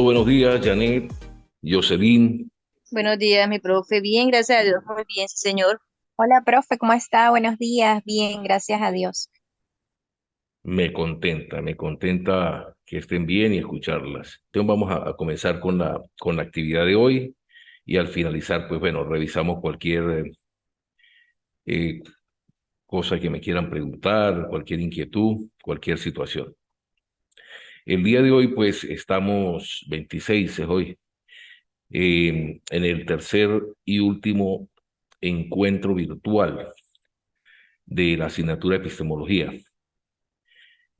Saludos, buenos días, Janet, Jocelyn. Buenos días, mi profe. Bien, gracias a Dios. Muy bien, sí, señor. Hola, profe, ¿cómo está? Buenos días. Bien, gracias a Dios. Me contenta que estén bien y escucharlas. Entonces vamos a comenzar con la actividad de hoy y al finalizar, pues bueno, revisamos cualquier eh, cosa que me quieran preguntar, cualquier inquietud, cualquier situación. El día de hoy, pues estamos 26, es hoy, en el tercer y último encuentro virtual de la asignatura de epistemología.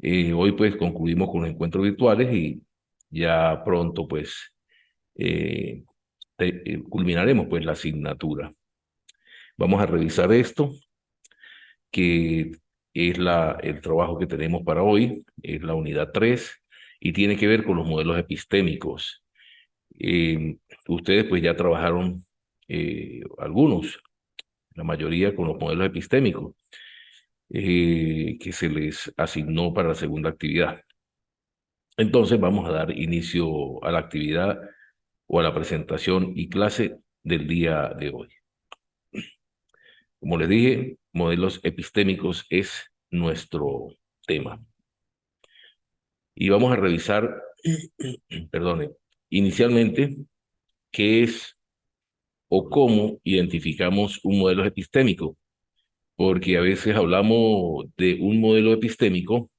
Hoy pues concluimos con los encuentros virtuales y ya pronto pues eh, culminaremos pues la asignatura. Vamos a revisar esto, que es el trabajo que tenemos para hoy, es la unidad 3 y tiene que ver con los modelos epistémicos. Eh, Ustedes pues ya trabajaron algunos, la mayoría con los modelos epistémicos que se les asignó para la segunda actividad. Entonces vamos a dar inicio a la actividad o a la presentación y clase del día de hoy. Como les dije, modelos epistémicos es nuestro tema. Y vamos a revisar, perdone, inicialmente, qué es o cómo identificamos un modelo epistémico, porque a veces hablamos de un modelo epistémico,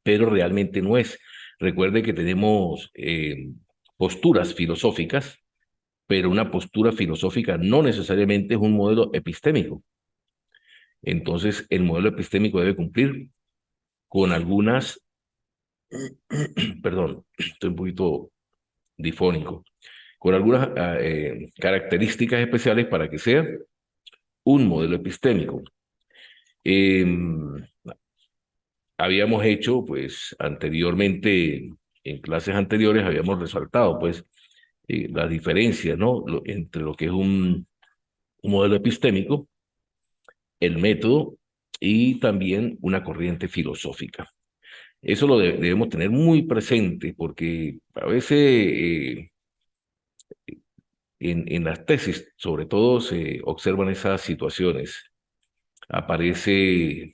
pero realmente no es. Recuerde que tenemos posturas filosóficas, pero una postura filosófica no necesariamente es un modelo epistémico. Entonces, el modelo epistémico debe cumplir con algunas, perdón, estoy un poquito difónico, con algunas características especiales para que sea un modelo epistémico. Eh, Habíamos hecho, pues, anteriormente, en clases anteriores, habíamos resaltado, pues, las diferencias, ¿no? Entre lo que es un modelo epistémico, el método y también una corriente filosófica. Eso lo debemos tener muy presente porque a veces en las tesis, sobre todo, se observan esas situaciones. Aparece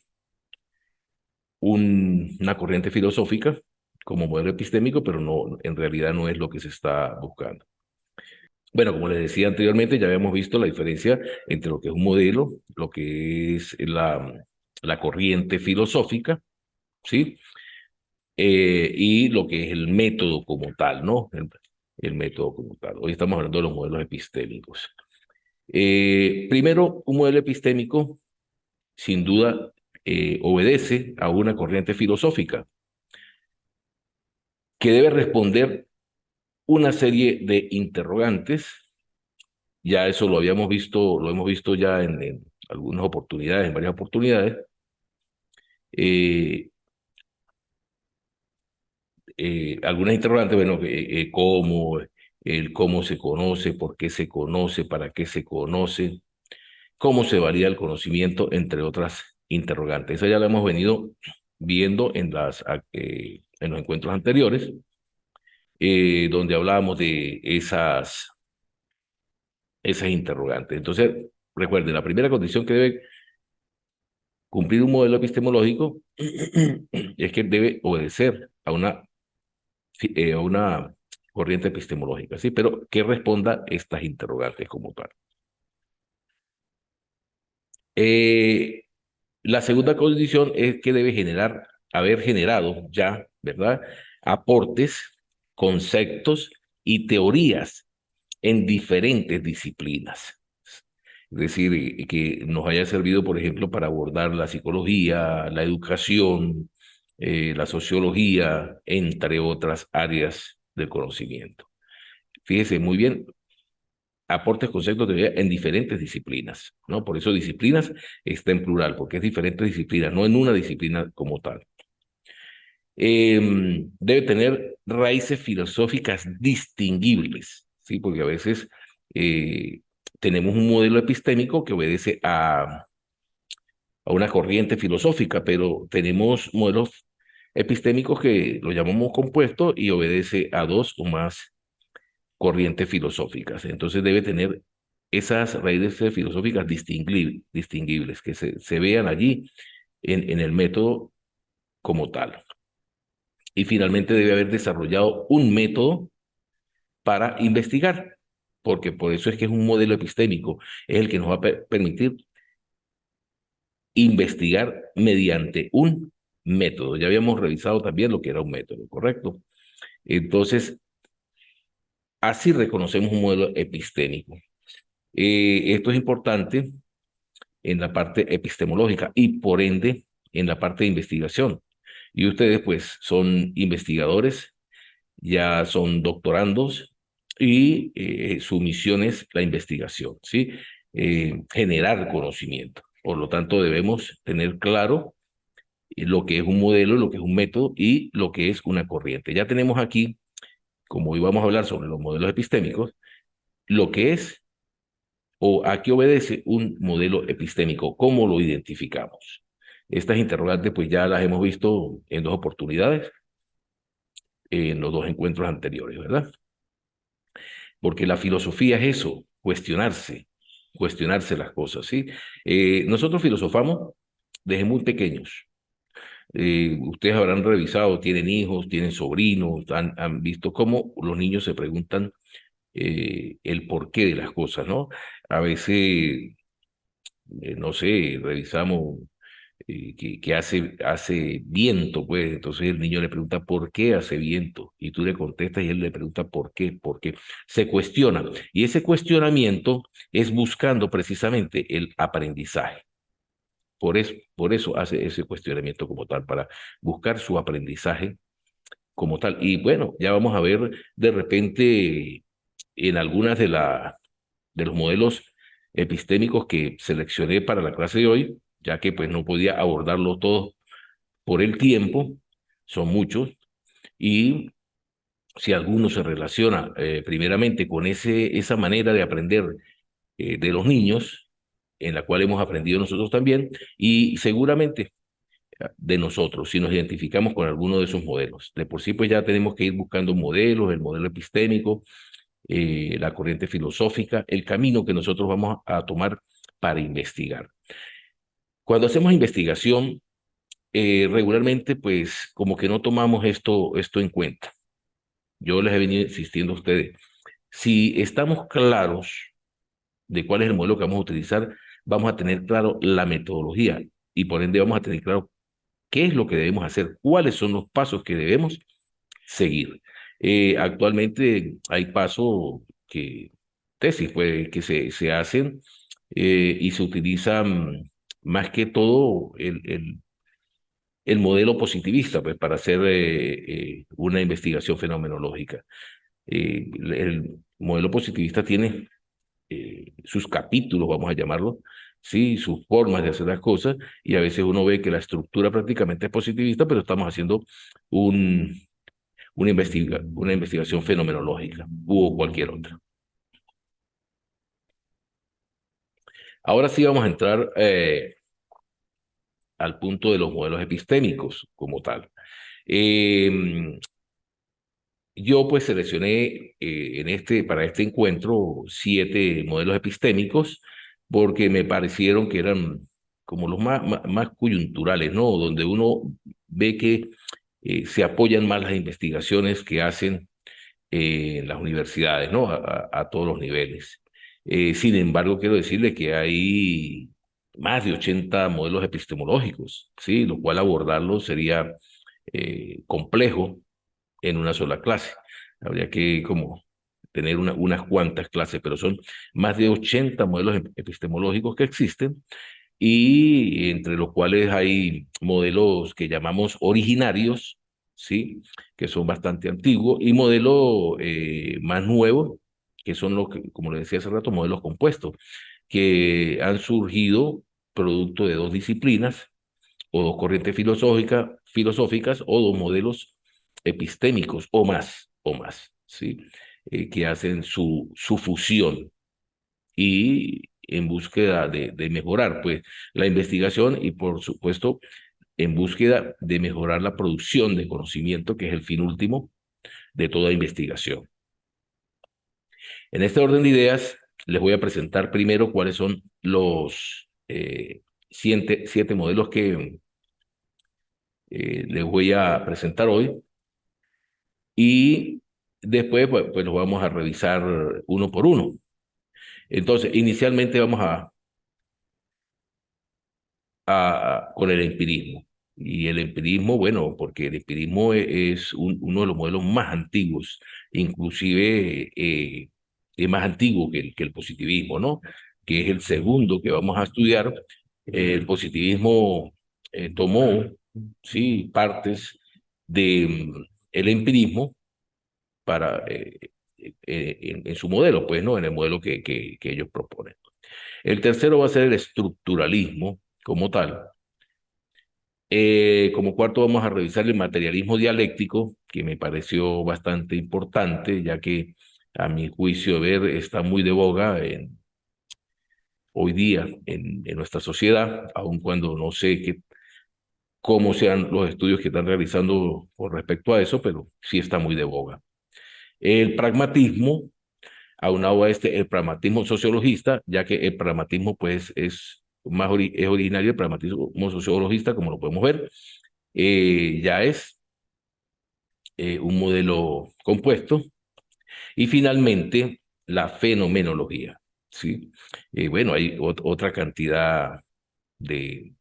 una corriente filosófica como modelo epistémico, pero no, en realidad no es lo que se está buscando. Bueno, como les decía anteriormente, ya habíamos visto la diferencia entre lo que es un modelo, lo que es la corriente filosófica, ¿sí? Y lo que es el método como tal, ¿no? El método como tal. Hoy estamos hablando de los modelos epistémicos. Primero, un modelo epistémico, sin duda, obedece a una corriente filosófica que debe responder una serie de interrogantes. Ya eso lo habíamos visto, lo hemos visto ya en algunas oportunidades, en varias oportunidades. Eh, Algunas interrogantes, bueno, cómo, el cómo se conoce, por qué se conoce, para qué se conoce, cómo se valida el conocimiento, entre otras interrogantes. Eso ya lo hemos venido viendo en los encuentros anteriores, donde hablábamos de esas interrogantes. Entonces, recuerden, la primera condición que debe cumplir un modelo epistemológico es que debe obedecer a una corriente epistemológica, ¿sí? Pero que responda estas interrogantes como tal. Eh, la segunda condición es que debe haber generado ya, ¿verdad? Aportes, conceptos y teorías en diferentes disciplinas. Es decir, que nos haya servido, por ejemplo, para abordar la psicología, la educación, la sociología, entre otras áreas del conocimiento. Fíjese muy bien, aportes, conceptos de teoría en diferentes disciplinas, ¿no? Por eso disciplinas está en plural, porque es diferentes disciplinas, no en una disciplina como tal. Debe tener raíces filosóficas distinguibles, ¿sí? Porque a veces eh, tenemos un modelo epistémico que obedece a una corriente filosófica, pero tenemos modelos epistémicos que lo llamamos compuesto y obedece a dos o más corrientes filosóficas. Entonces debe tener esas raíces filosóficas distinguibles, que se vean allí en el método como tal. Y finalmente debe haber desarrollado un método para investigar, porque por eso es que es un modelo epistémico, es el que nos va a permitir investigar mediante un método. Ya habíamos revisado también lo que era un método, ¿correcto? Entonces, así reconocemos un modelo epistémico. Esto es importante en la parte epistemológica y por ende en la parte de investigación. Y ustedes pues son investigadores, ya son doctorandos y su misión es la investigación, ¿sí? Generar conocimiento. Por lo tanto, debemos tener claro lo que es un modelo, lo que es un método y lo que es una corriente. Ya tenemos aquí, como hoy vamos a hablar sobre los modelos epistémicos, lo que es o a qué obedece un modelo epistémico, cómo lo identificamos. Estas interrogantes pues ya las hemos visto en dos oportunidades, en los dos encuentros anteriores, ¿verdad? Porque la filosofía es eso, cuestionarse las cosas, ¿sí? Nosotros filosofamos desde muy pequeños. Ustedes habrán revisado, tienen hijos, tienen sobrinos, han visto cómo los niños se preguntan el porqué de las cosas, ¿no? A veces, no sé, revisamos que hace viento, pues entonces el niño le pregunta por qué hace viento y tú le contestas y él le pregunta por qué. Se cuestiona y ese cuestionamiento es buscando precisamente el aprendizaje. Por eso hace ese cuestionamiento como tal, para buscar su aprendizaje como tal. Y bueno, ya vamos a ver de repente en algunas de los modelos epistémicos que seleccioné para la clase de hoy, ya que pues no podía abordarlo todo por el tiempo, son muchos, y si alguno se relaciona primeramente con esa manera de aprender de los niños, en la cual hemos aprendido nosotros también, y seguramente de nosotros, si nos identificamos con alguno de esos modelos. De por sí, pues ya tenemos que ir buscando modelos, el modelo epistémico, la corriente filosófica, el camino que nosotros vamos a tomar para investigar. Cuando hacemos investigación, regularmente, pues como que no tomamos esto en cuenta. Yo les he venido insistiendo a ustedes, si estamos claros de cuál es el modelo que vamos a utilizar, vamos a tener claro la metodología y por ende vamos a tener claro qué es lo que debemos hacer, cuáles son los pasos que debemos seguir. Actualmente hay pasos tesis pues, que se hacen y se utilizan más que todo el modelo positivista pues, para hacer una investigación fenomenológica. El modelo positivista tiene sus capítulos, vamos a llamarlo, sí, sus formas de hacer las cosas, y a veces uno ve que la estructura prácticamente es positivista, pero estamos haciendo un, una investigación fenomenológica u cualquier otra. Ahora sí vamos a entrar al punto de los modelos epistémicos como tal. Yo pues seleccioné para este encuentro 7 modelos epistémicos porque me parecieron que eran como los más coyunturales, ¿no? Donde uno ve que se apoyan más las investigaciones que hacen en las universidades, ¿no? A todos los niveles. Sin embargo, quiero decirle que hay más de 80 modelos epistemológicos, ¿sí? Lo cual abordarlo sería complejo en una sola clase. Habría que como tener unas cuantas clases, pero son más de 80 modelos epistemológicos que existen y entre los cuales hay modelos que llamamos originarios, ¿sí? Que son bastante antiguos, y modelos más nuevos, que son los que, como le decía hace rato, modelos compuestos, que han surgido producto de dos disciplinas o dos corrientes filosóficas o dos modelos epistémicos o más, ¿sí? Que hacen su fusión y en búsqueda de mejorar pues, la investigación y, por supuesto, en búsqueda de mejorar la producción de conocimiento, que es el fin último de toda investigación. En este orden de ideas, les voy a presentar primero cuáles son los 7 modelos que les voy a presentar hoy, y después pues los vamos a revisar uno por uno. Entonces, inicialmente vamos con el empirismo. Y el empirismo, bueno, porque el empirismo es uno de los modelos más antiguos, inclusive es más antiguo que el positivismo, ¿no? Que es el segundo que vamos a estudiar. El positivismo tomó, sí, partes de el empirismo para, en su modelo, pues, ¿no? En el modelo que ellos proponen. El tercero va a ser el estructuralismo como tal. Como cuarto vamos a revisar el materialismo dialéctico, que me pareció bastante importante, ya que a mi juicio de ver está muy de boga hoy día en nuestra sociedad, aun cuando no sé cómo sean los estudios que están realizando con respecto a eso, pero sí está muy de boga. El pragmatismo, aunado a el pragmatismo sociologista, ya que el pragmatismo pues es originario del pragmatismo sociologista, como lo podemos ver, ya es un modelo compuesto. Y finalmente, la fenomenología, ¿sí? Bueno, hay otra cantidad de,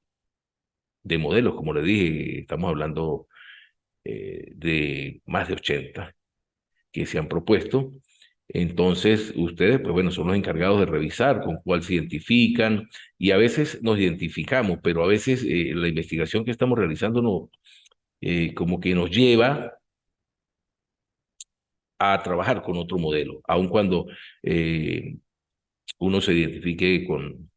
de modelos, como le dije, estamos hablando de más de 80 que se han propuesto. Entonces, ustedes, pues bueno, son los encargados de revisar con cuál se identifican, y a veces nos identificamos, pero a veces la investigación que estamos realizando como que nos lleva a trabajar con otro modelo, aun cuando eh, uno se identifique con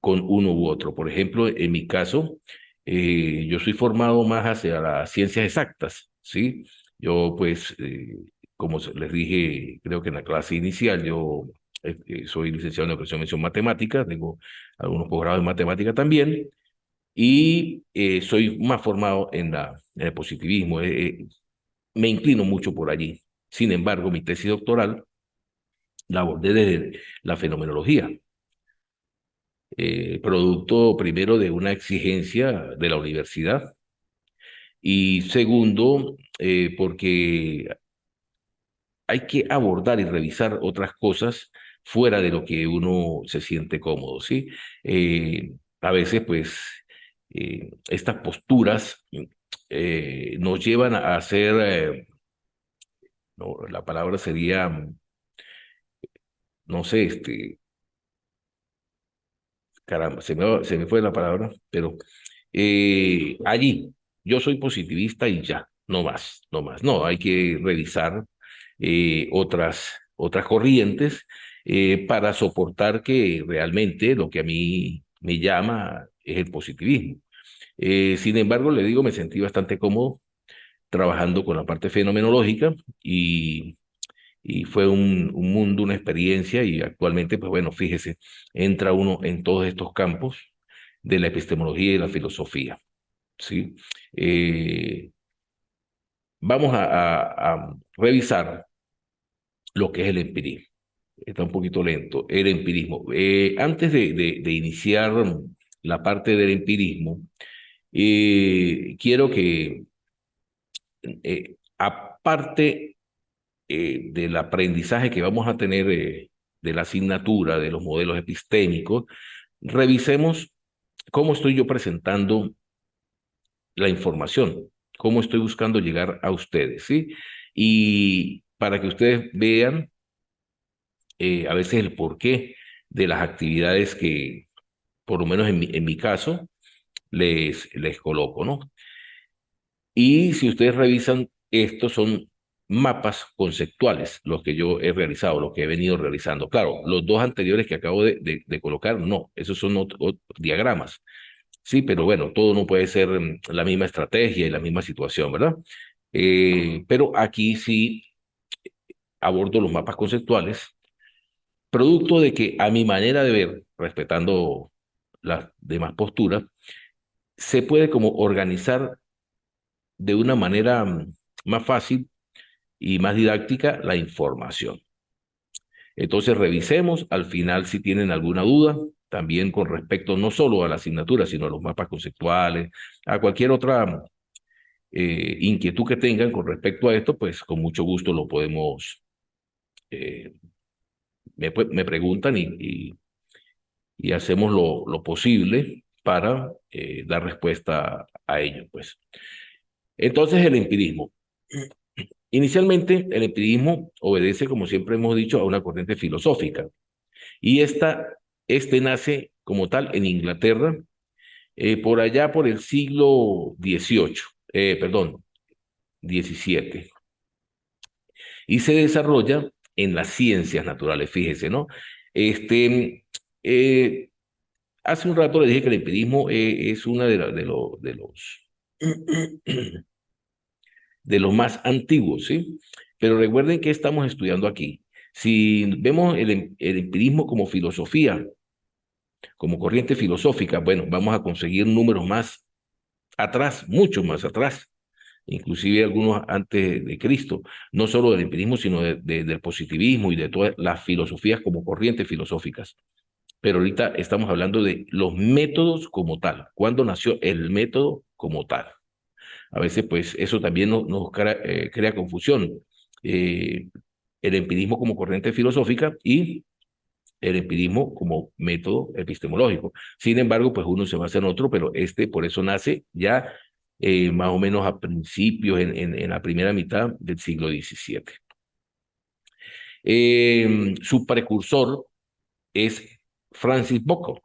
uno u otro. Por ejemplo, en mi caso, yo soy formado más hacia las ciencias exactas, ¿sí? Yo, pues, como les dije, creo que en la clase inicial, yo soy licenciado en educación y mención matemática, tengo algunos posgrados en matemática también, y soy más formado en el positivismo. Me inclino mucho por allí. Sin embargo, mi tesis doctoral la abordé desde la fenomenología, producto primero de una exigencia de la universidad, y segundo, porque hay que abordar y revisar otras cosas fuera de lo que uno se siente cómodo, ¿sí? A veces, pues, estas posturas nos llevan a hacer, no, la palabra sería, no sé, caramba, se me fue la palabra, pero allí yo soy positivista y ya, no más, no más. No, hay que revisar otras corrientes para soportar que realmente lo que a mí me llama es el positivismo. Sin embargo, le digo, me sentí bastante cómodo trabajando con la parte fenomenológica, y fue un mundo, una experiencia, y actualmente, pues bueno, fíjese, entra uno en todos estos campos de la epistemología y la filosofía, ¿sí? Eh, Vamos a revisar lo que es el empirismo. Está un poquito lento, el empirismo. Antes de iniciar la parte del empirismo, quiero que, aparte del aprendizaje que vamos a tener de la asignatura, de los modelos epistémicos, revisemos cómo estoy yo presentando la información, cómo estoy buscando llegar a ustedes, ¿sí? Y para que ustedes vean a veces el porqué de las actividades que, por lo menos en mi caso, les coloco, ¿no? Y si ustedes revisan, estos son mapas conceptuales, los que yo he realizado, los que he venido realizando. Claro, los dos anteriores que acabo de colocar, no, esos son diagramas. Sí, pero bueno, todo no puede ser la misma estrategia y la misma situación, ¿verdad? Pero aquí sí abordo los mapas conceptuales, producto de que a mi manera de ver, respetando las demás posturas, se puede como organizar de una manera más fácil y más didáctica la información. Entonces revisemos al final si tienen alguna duda, también con respecto no solo a la asignatura, sino a los mapas conceptuales, a cualquier otra inquietud que tengan con respecto a esto, pues con mucho gusto lo podemos, eh, me preguntan y hacemos lo posible para dar respuesta a ello, pues. Entonces, el empirismo. Inicialmente, el empirismo obedece, como siempre hemos dicho, a una corriente filosófica. Y este nace como tal en Inglaterra, por allá por el siglo XVIII, perdón, XVII. Y se desarrolla en las ciencias naturales, fíjese, ¿no? Este, eh, hace un rato le dije que el empirismo es una de los más antiguos, ¿sí? Pero recuerden que estamos estudiando aquí. Si vemos el empirismo como filosofía, como corriente filosófica, bueno, vamos a conseguir números más atrás, mucho más atrás, inclusive algunos antes de Cristo, no solo del empirismo, sino del positivismo y de todas las filosofías como corrientes filosóficas. Pero ahorita estamos hablando de los métodos como tal. ¿Cuándo nació el método como tal? A veces, pues, eso también nos crea confusión. Eh, el empirismo como corriente filosófica y el empirismo como método epistemológico. Sin embargo, pues uno se basa en otro, pero este por eso nace ya más o menos a principios, en la primera mitad del siglo XVII. Su precursor es Francis Bacon.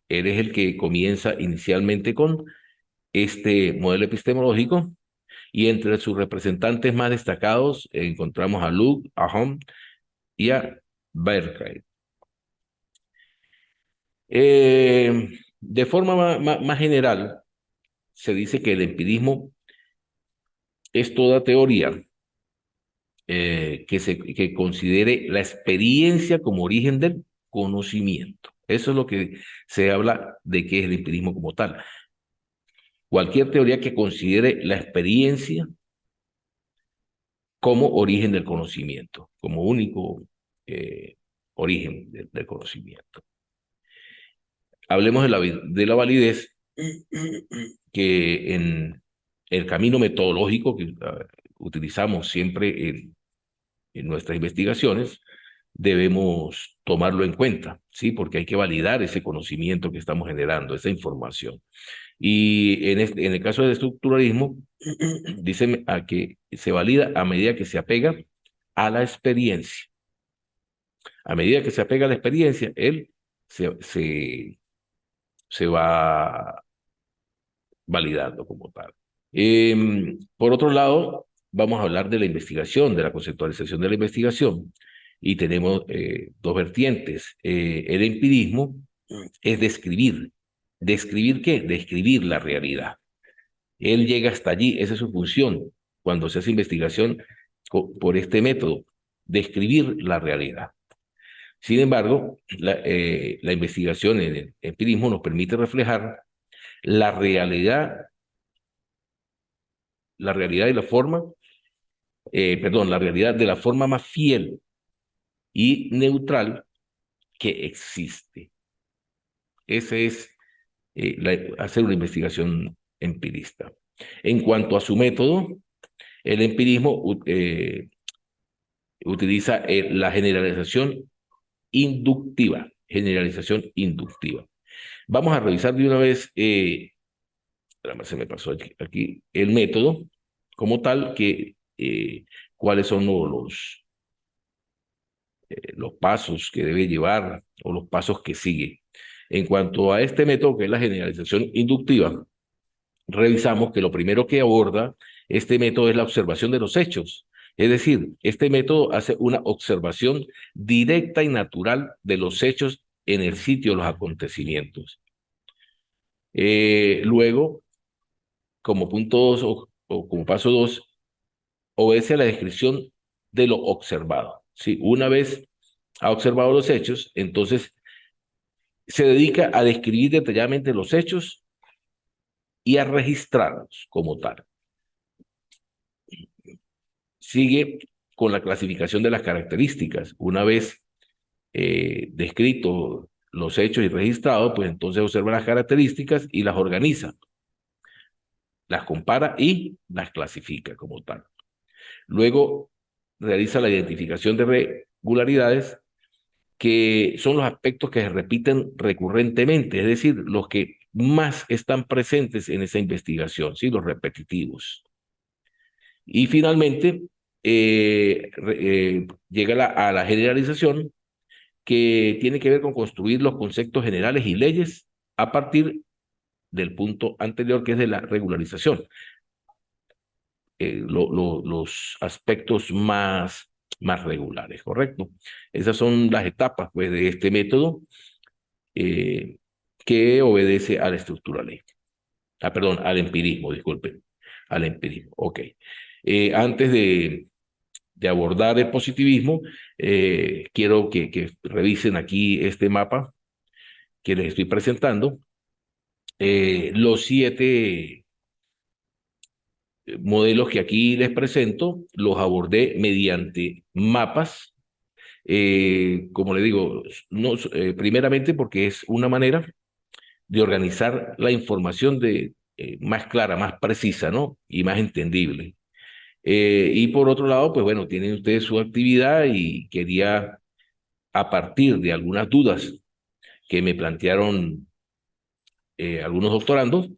Él es el que comienza inicialmente con este modelo epistemológico y entre sus representantes más destacados encontramos a Luke, a Hom y a Berkeley. De forma más general, se dice que el empirismo es toda teoría que considere la experiencia como origen del conocimiento. Eso es lo que se habla de que es el empirismo como tal. Cualquier teoría que considere la experiencia como origen del conocimiento, como único origen del conocimiento. Hablemos de la validez, que en el camino metodológico que utilizamos siempre en nuestras investigaciones, debemos tomarlo en cuenta, ¿sí? Porque hay que validar ese conocimiento que estamos generando, esa información. Y en el caso del estructuralismo, dice a que se valida a medida que se apega a la experiencia. A medida que se apega a la experiencia, él se va validando como tal. Por otro lado, vamos a hablar de la investigación, de la conceptualización de la investigación, y tenemos dos vertientes. El empirismo es describir. ¿Describir qué? Describir la realidad. Él llega hasta allí, esa es su función cuando se hace investigación por este método, describir la realidad. Sin embargo, la investigación en el empirismo nos permite reflejar la realidad y la forma, la realidad de la forma más fiel y neutral que existe. Ese es hacer una investigación empirista. En cuanto a su método, el empirismo utiliza la generalización inductiva. Generalización inductiva. Vamos a revisar de una vez, se me pasó aquí el método como tal, cuáles son los pasos que debe llevar o los pasos que sigue. En cuanto a este método, que es la generalización inductiva, revisamos que lo primero que aborda este método es la observación de los hechos. Es decir, este método hace una observación directa y natural de los hechos en el sitio de los acontecimientos. Luego, como punto 2 o como paso 2, obedece a la descripción de lo observado. ¿Sí? Una vez ha observado los hechos, entonces se dedica a describir detalladamente los hechos y a registrarlos como tal. Sigue con la clasificación de las características. Una vez descrito los hechos y registrados, pues entonces observa las características y las organiza, las compara y las clasifica como tal. Luego realiza la identificación de regularidades, que son los aspectos que se repiten recurrentemente, es decir, los que más están presentes en esa investigación, ¿sí? Los repetitivos. Y finalmente, llega a la generalización, que tiene que ver con construir los conceptos generales y leyes a partir del punto anterior, que es de la regularización. Los aspectos más regulares, ¿correcto? Esas son las etapas, pues, de este método, que obedece a la estructura ley. Perdón, al empirismo, disculpen, al empirismo. Ok. Antes de abordar el positivismo, quiero que revisen aquí este mapa que les estoy presentando. Los 7 modelos que aquí les presento los abordé mediante mapas. Como le digo, no, primeramente porque es una manera de organizar la información más clara, más precisa, ¿no? Y más entendible. Y por otro lado, pues bueno, tienen ustedes su actividad y quería, a partir de algunas dudas que me plantearon algunos doctorandos,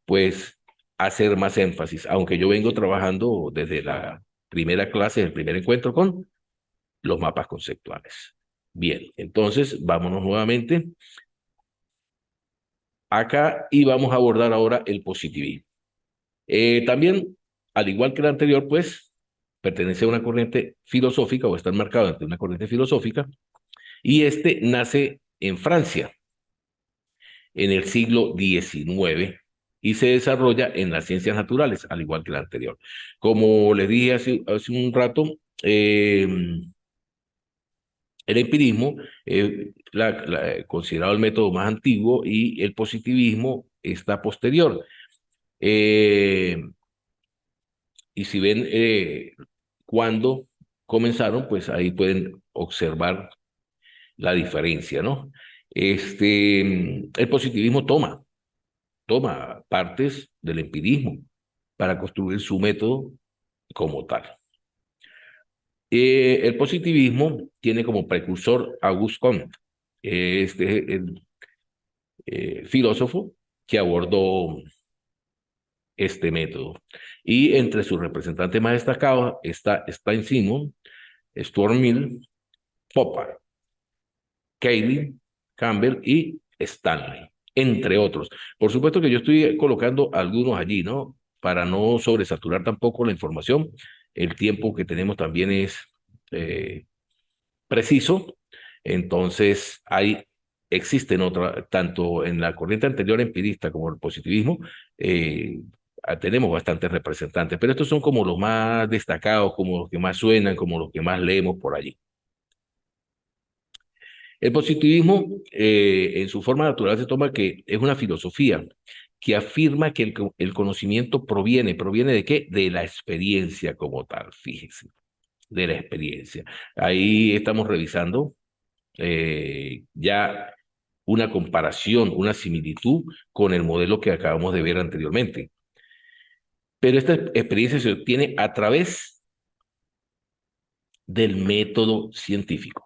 pues hacer más énfasis, aunque yo vengo trabajando desde la primera clase, el primer encuentro con los mapas conceptuales. Bien, entonces vámonos nuevamente acá y vamos a abordar ahora el positivismo. También, al igual que el anterior, pues pertenece a una corriente filosófica o está enmarcado entre una corriente filosófica, y este nace en Francia en el siglo XIX y se desarrolla en las ciencias naturales, al igual que el anterior. Como les dije hace un rato, el empirismo es considerado el método más antiguo y el positivismo está posterior. Eh, y si ven cuándo comenzaron, pues ahí pueden observar la diferencia, ¿no? El positivismo toma partes del empirismo para construir su método como tal. El positivismo tiene como precursor Auguste Comte, el filósofo que abordó este método. Y entre sus representantes más destacados está Stein-Simon, Stuart Mill, Popper, Cayley, Campbell y Stanley, entre otros. Por supuesto que yo estoy colocando algunos allí, ¿no? Para no sobresaturar tampoco la información. El tiempo que tenemos también es preciso. Entonces, existen tanto en la corriente anterior empirista como el positivismo, tenemos bastantes representantes, pero estos son como los más destacados, como los que más suenan, como los que más leemos por allí. El positivismo, en su forma natural, se toma que es una filosofía que afirma que el conocimiento ¿proviene de qué? De la experiencia como tal, fíjese, de la experiencia. Ahí estamos revisando ya una comparación, una similitud con el modelo que acabamos de ver anteriormente. Pero esta experiencia se obtiene a través del método científico.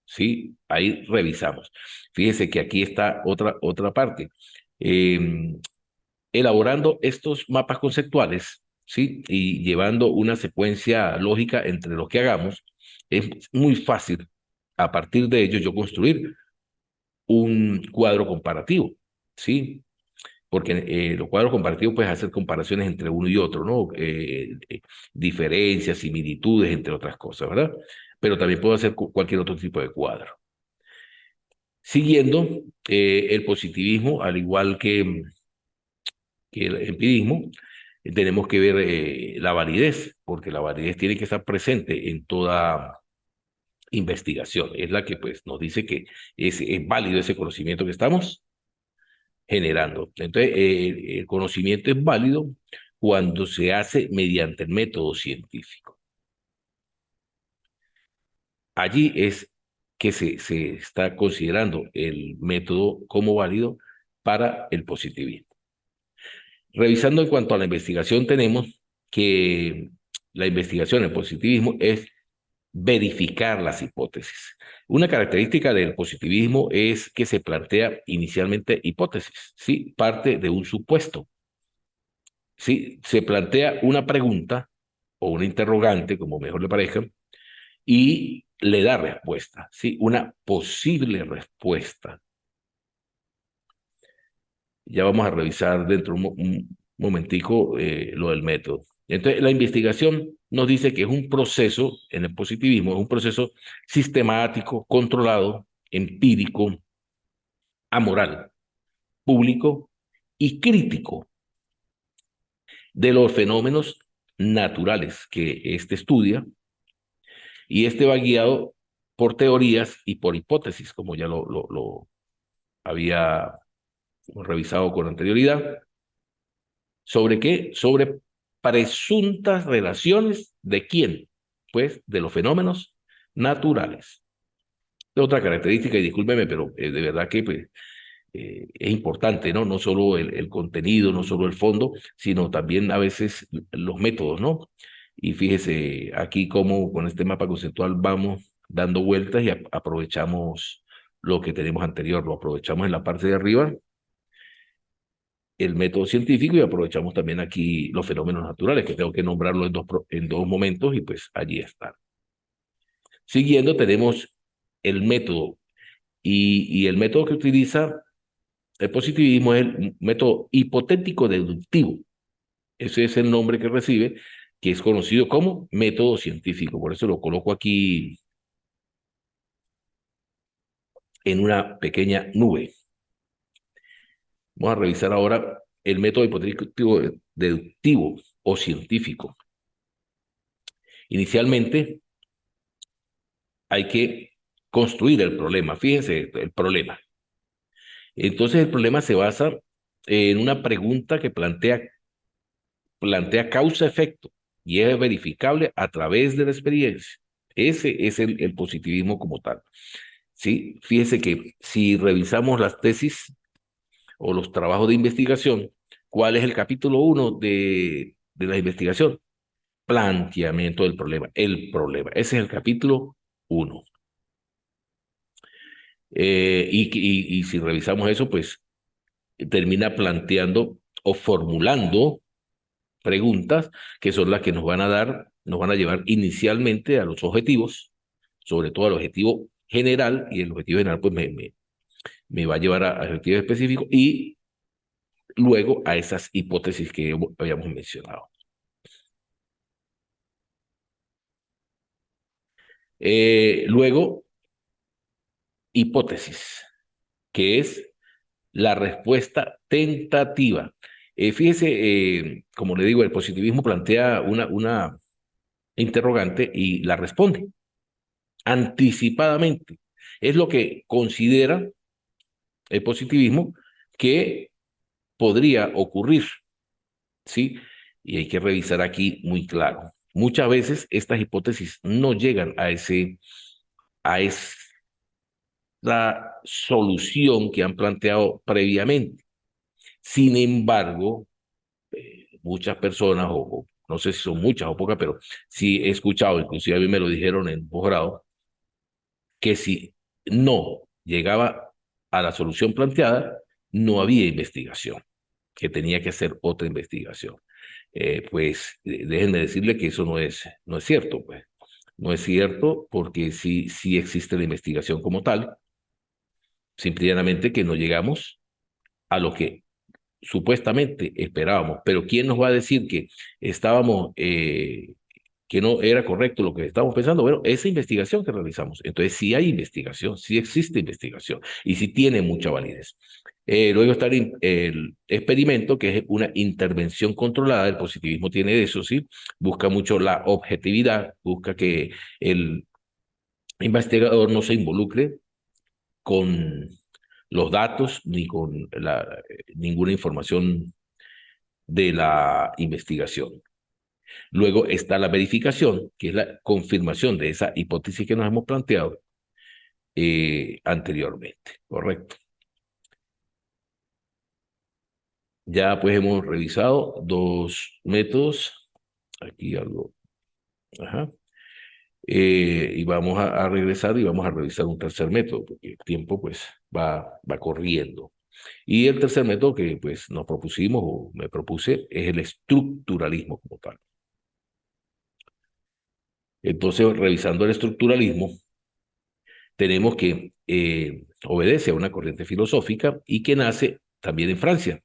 ¿Sí? Ahí revisamos. Fíjese que aquí está otra parte. Elaborando estos mapas conceptuales, ¿sí? Y llevando una secuencia lógica entre lo que hagamos, es muy fácil a partir de ello yo construir un cuadro comparativo, ¿sí? Porque los cuadros comparativos puedes hacer comparaciones entre uno y otro, ¿no? Diferencias, similitudes, entre otras cosas, ¿verdad? Pero también puedo hacer cualquier otro tipo de cuadro. Siguiendo, el positivismo, al igual que el empirismo, tenemos que ver la validez, porque la validez tiene que estar presente en toda investigación. Es la que pues nos dice que es válido ese conocimiento que estamos generando. Entonces, el conocimiento es válido cuando se hace mediante el método científico. Allí es que se está considerando el método como válido para el positivismo. Revisando en cuanto a la investigación, tenemos que la investigación en positivismo es verificar las hipótesis. Una característica del positivismo es que se plantea inicialmente hipótesis, ¿sí? Parte de un supuesto, ¿sí? Se plantea una pregunta o una interrogante, como mejor le parezca, y le da respuesta, ¿sí? Una posible respuesta. Ya vamos a revisar dentro de un momentico lo del método. Entonces, la investigación nos dice que es un proceso, en el positivismo, es un proceso sistemático, controlado, empírico, amoral, público y crítico de los fenómenos naturales que éste estudia, y este va guiado por teorías y por hipótesis, como ya lo había revisado con anterioridad. ¿Sobre qué? Sobre presuntas relaciones de quién? Pues de los fenómenos naturales. Otra característica, y discúlpeme, pero de verdad que pues, es importante, ¿no? No solo el contenido, no solo el fondo, sino también a veces los métodos, ¿no? Y fíjese aquí cómo con este mapa conceptual vamos dando vueltas y aprovechamos lo que tenemos anterior, lo aprovechamos en la parte de arriba, el método científico, y aprovechamos también aquí los fenómenos naturales, que tengo que nombrarlo en dos momentos, y pues allí están. Siguiendo tenemos el método, y el método que utiliza el positivismo es el método hipotético deductivo. Ese es el nombre que recibe, que es conocido como método científico. Por eso lo coloco aquí en una pequeña nube. Vamos a revisar ahora el método hipotético deductivo o científico. Inicialmente hay que construir el problema. Fíjense, el problema. Entonces el problema se basa en una pregunta que plantea causa-efecto y es verificable a través de la experiencia. Ese es el positivismo como tal. ¿Sí? Fíjese que si revisamos las tesis o los trabajos de investigación, ¿cuál es el capítulo 1 de la investigación? Planteamiento del problema, el problema. Ese es el capítulo 1. Y si revisamos eso, pues termina planteando o formulando preguntas que son las que nos van a llevar inicialmente a los objetivos, sobre todo al objetivo general, y el objetivo general pues me va a llevar a objetivos específicos y luego a esas hipótesis que habíamos mencionado. Luego, hipótesis, que es la respuesta tentativa. Fíjese, como le digo, el positivismo plantea una interrogante y la responde anticipadamente. Es lo que considera el positivismo que podría ocurrir, ¿sí? Y hay que revisar aquí muy claro. Muchas veces estas hipótesis no llegan a esa solución que han planteado previamente. Sin embargo, muchas personas, o no sé si son muchas o pocas, pero sí he escuchado, inclusive a mí me lo dijeron en posgrado, que si no llegaba a la solución planteada, no había investigación, que tenía que hacer otra investigación. Pues déjenme decirle que eso no es cierto, pues. No es cierto porque sí existe la investigación como tal, simplemente que no llegamos a lo que supuestamente esperábamos. Pero ¿quién nos va a decir que estábamos, que no era correcto lo que estábamos pensando? Bueno, esa investigación que realizamos. Entonces sí hay investigación, sí existe investigación y sí tiene mucha validez. Luego está el experimento, que es una intervención controlada. El positivismo tiene eso, ¿sí? Busca mucho la objetividad, busca que el investigador no se involucre con los datos ni con ninguna información de la investigación. Luego está la verificación, que es la confirmación de esa hipótesis que nos hemos planteado anteriormente, ¿correcto? Ya pues hemos revisado dos métodos, aquí algo, ajá, y vamos a regresar y vamos a revisar un tercer método, porque el tiempo pues va corriendo. Y el tercer método que pues nos propusimos o me propuse es el estructuralismo como tal. Entonces, revisando el estructuralismo, tenemos que obedece a una corriente filosófica y que nace también en Francia.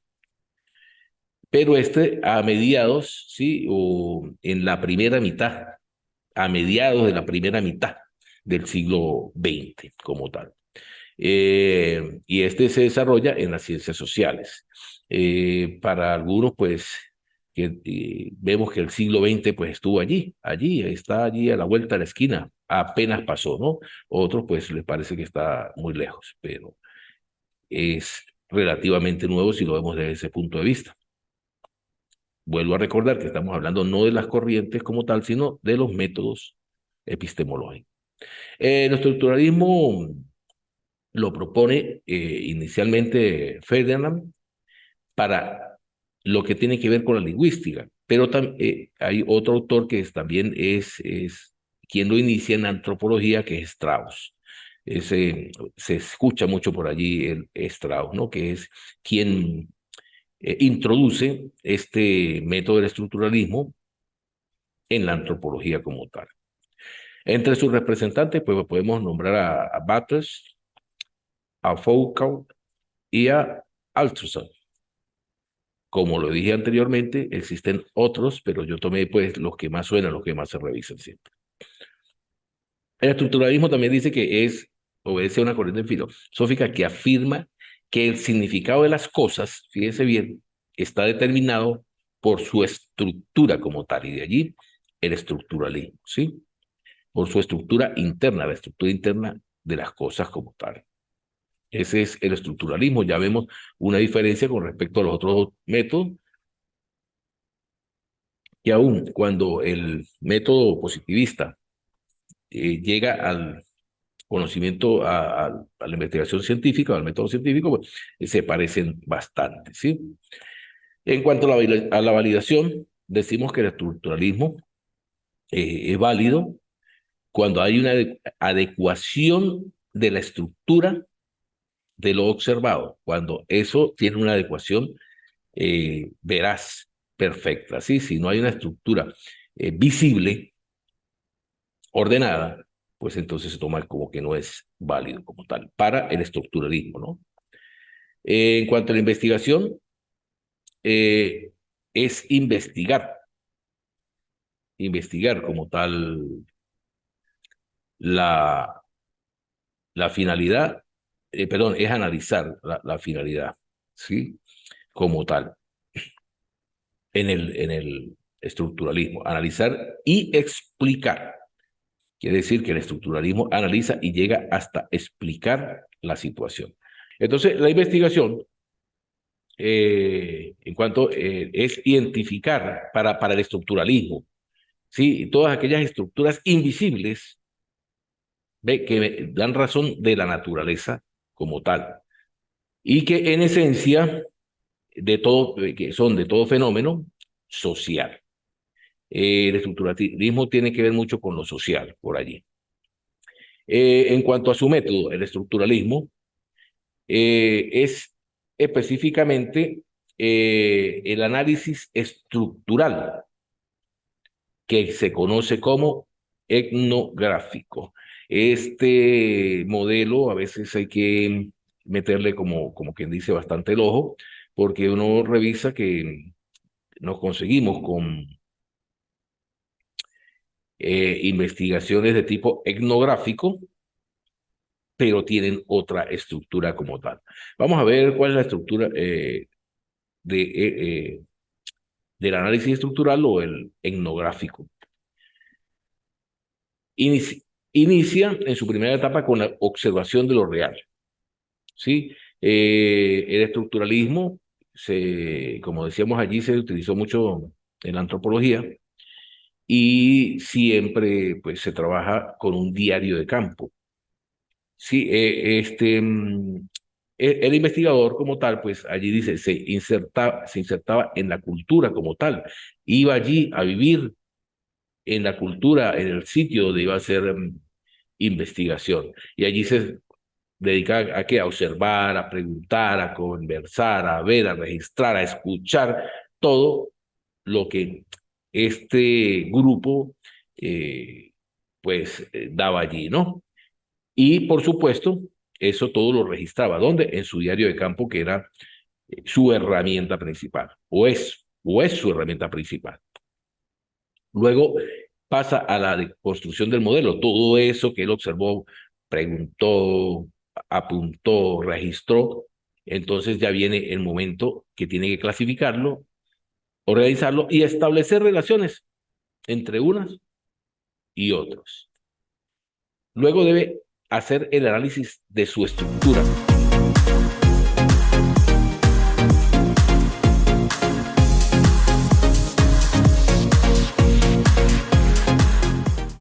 Pero a mediados, ¿sí? O en la primera mitad, a mediados de la primera mitad del siglo XX como tal. Y se desarrolla en las ciencias sociales. Para algunos, pues, vemos que el siglo XX pues, estuvo está allí a la vuelta de la esquina, apenas pasó, ¿no? Otros, pues, les parece que está muy lejos, pero es relativamente nuevo si lo vemos desde ese punto de vista. Vuelvo a recordar que estamos hablando no de las corrientes como tal, sino de los métodos epistemológicos. El estructuralismo lo propone inicialmente Ferdinand para lo que tiene que ver con la lingüística, pero hay otro autor que también es quien lo inicia en antropología, que es Strauss. Se escucha mucho por allí el Strauss, ¿no? Que es quien introduce este método del estructuralismo en la antropología como tal. Entre sus representantes, pues podemos nombrar a Bates, a Foucault y a Althusser. Como lo dije anteriormente, existen otros, pero yo tomé pues los que más suenan, los que más se revisan siempre. El estructuralismo también dice que obedece a una corriente filosófica que afirma que el significado de las cosas, fíjense bien, está determinado por su estructura como tal, y de allí el estructuralismo, ¿sí? Por su estructura interna, la estructura interna de las cosas como tal. Ese es el estructuralismo. Ya vemos una diferencia con respecto a los otros métodos, que aún cuando el método positivista llega al conocimiento, a la investigación científica, al método científico, pues, se parecen bastante, ¿sí? En cuanto a la validación, decimos que el estructuralismo es válido cuando hay una adecuación de la estructura de lo observado, cuando eso tiene una adecuación veraz, perfecta, ¿sí? Si no hay una estructura visible, ordenada, pues entonces se toma como que no es válido como tal para el estructuralismo, ¿no? En cuanto a la investigación, eh, es investigar como tal la, la finalidad, perdón, es analizar la finalidad, ¿sí? Como tal, en el estructuralismo, analizar y explicar. Quiere decir que el estructuralismo analiza y llega hasta explicar la situación. Entonces, la investigación, en cuanto es identificar para el estructuralismo, ¿sí? Todas aquellas estructuras invisibles que dan razón de la naturaleza como tal, y que en esencia que son de todo fenómeno social. El estructuralismo tiene que ver mucho con lo social por allí. En cuanto a su método, el estructuralismo es específicamente el análisis estructural, que se conoce como etnográfico. Este modelo a veces hay que meterle como quien dice bastante el ojo, porque uno revisa que nos conseguimos con investigaciones de tipo etnográfico, pero tienen otra estructura como tal. Vamos a ver cuál es la estructura de, del análisis estructural o el etnográfico. Inicia en su primera etapa con la observación de lo real, ¿sí? El estructuralismo, como decíamos allí, se utilizó mucho en la antropología y siempre pues, se trabaja con un diario de campo. Sí, el investigador como tal, pues allí dice, se insertaba en la cultura como tal, iba allí a vivir en la cultura, en el sitio donde iba a hacer investigación. Y allí se dedica a qué, a observar, a preguntar, a conversar, a ver, a registrar, a escuchar todo lo que este grupo daba allí, ¿no? Y por supuesto, eso todo lo registraba. ¿Dónde? En su diario de campo, que era su herramienta principal, o es su herramienta principal. Luego pasa a la construcción del modelo. Todo eso que él observó, preguntó, apuntó, registró, entonces ya viene el momento que tiene que clasificarlo, organizarlo y establecer relaciones entre unas y otros. Luego debe hacer el análisis de su estructura.